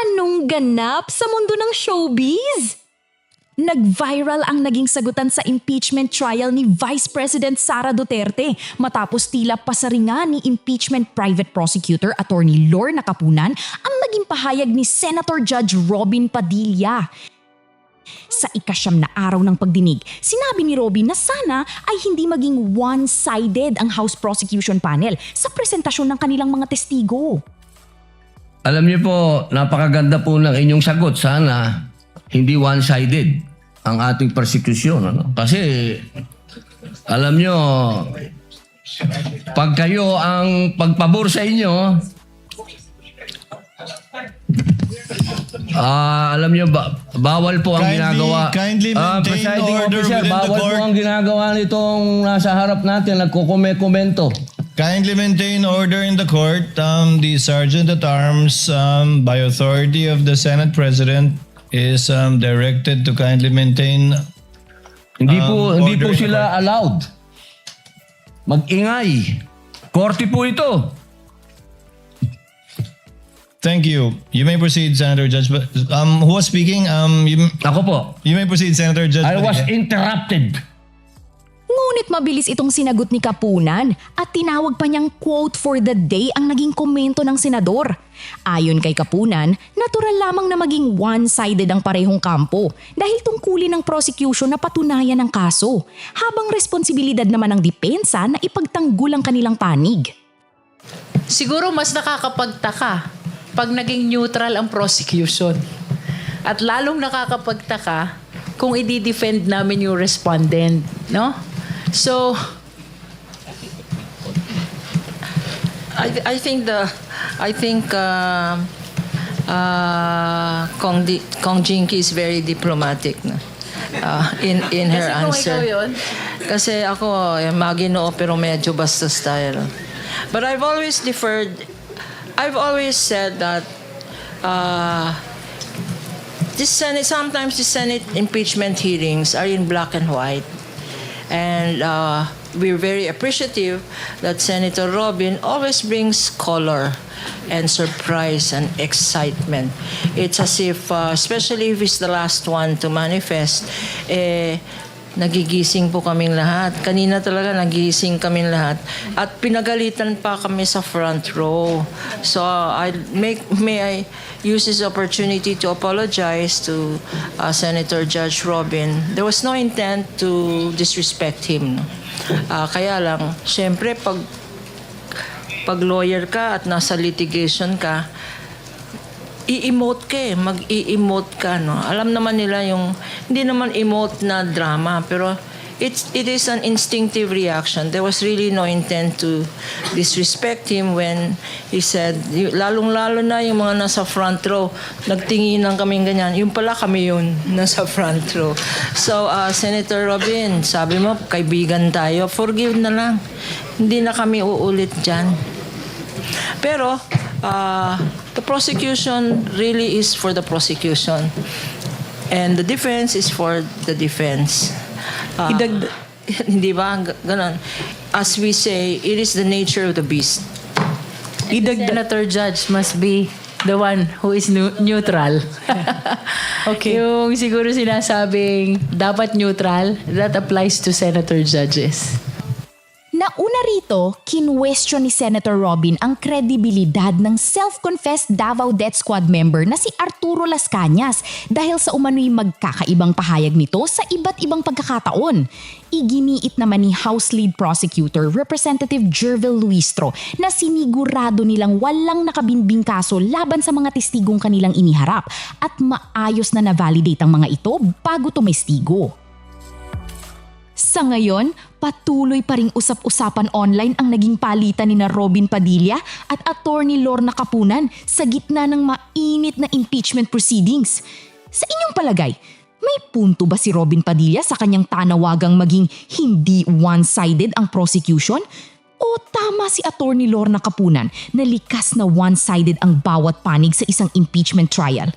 Anong ganap sa mundo ng showbiz? Nag-viral ang naging sagutan sa impeachment trial ni Vice President Sara Duterte matapos tila pasaringan ni impeachment private prosecutor Attorney Lorna Capunan ang naging pahayag ni Senator Judge Robin Padilla. Sa ika-9 na araw ng pagdinig, sinabi ni Robin na sana ay hindi maging one-sided ang House Prosecution Panel sa presentasyon ng kanilang mga testigo. Alam niyo po, napakaganda po ng inyong sagot. Sana hindi one-sided ang ating persecution. Ano? Kasi, alam niyo, pag kayo ang pagpabor sa inyo, alam niyo, bawal po ang ginagawa. Kindly maintain Presiding order officer, within the bawal court. po ang ginagawa nitong nasa harap natin, nagkukomento. Kindly maintain order in the court. The Sergeant at Arms, by authority of the Senate President, is directed to kindly maintain Hindi po order in the sila allowed mag-ingay. Korte po ito. Thank you. You may proceed, Senator Judge. But, who was speaking? Ako po. You may proceed, Senator Judge. I was Padilla. interrupted. Ngunit mabilis itong sinagot ni Capunan at tinawag pa niyang quote for the day ang naging komento ng senador. Ayon kay Capunan, natural lamang na maging one-sided ang parehong kampo dahil tungkulin ng prosecution na patunayan ang kaso, habang responsibilidad naman ng depensa na ipagtanggol ang kanilang panig. Siguro mas nakakapagtaka pag naging neutral ang prosecution. At lalong nakakapagtaka kung i-defend namin yung respondent, no? So, I think Kong Jinky is very diplomatic na, in her kasi answer. kung ikaw yun, Kasi ako, maginoo pero medyo basta style. But I've always said that sometimes the Senate impeachment hearings are in black and white. And we're very appreciative that Senator Robin always brings color and surprise and excitement. It's as if, especially if it's the last one to manifest, nagigising po kaming lahat. Kanina talaga nagigising kaming lahat. At pinagalitan pa kami sa front row. So may I use this opportunity to apologize to Senator Judge Robin. There was no intent to disrespect him. No? Kaya lang, syempre pag lawyer ka at nasa litigation ka, i-emote ka mag-i-emote ka, no? Alam naman nila yung, hindi naman emote na drama, pero it is an instinctive reaction. There was really no intent to disrespect him when he said, lalong-lalo na yung mga nasa front row, nagtinginan kaming ganyan. Yung pala kami yun, nasa front row. So, Senator Robin, sabi mo, kaibigan tayo, forgive na lang. Hindi na kami uulit dyan. Pero, the prosecution really is for the prosecution. And the defense is for the defense. Hindi ba? Ganon. As we say, it is the nature of the beast. Senator Judge must be the one who is neutral. Okay. Yung siguro sinasabing dapat neutral, that applies to Senator Judges. Nauna rito, kinwestiyon ni Senator Robin ang kredibilidad ng self-confessed Davao Death Squad member na si Arturo Las Cañas dahil sa umano'y magkakaibang pahayag nito sa iba't ibang pagkakataon. Iginiit naman ni House Lead Prosecutor Representative Jervil Luistro na sinigurado nilang walang nakabinbing kaso laban sa mga testigong kanilang iniharap at maayos na na-validate ang mga ito bago tumestigo. Sa ngayon, patuloy pa ring usap-usapan online ang naging palitan ni na Robin Padilla at Attorney Lorna Capunan sa gitna ng mainit na impeachment proceedings. Sa inyong palagay, may punto ba si Robin Padilla sa kanyang tanawagang maging hindi one-sided ang prosecution? O tama si Attorney Lorna Capunan na likas na one-sided ang bawat panig sa isang impeachment trial?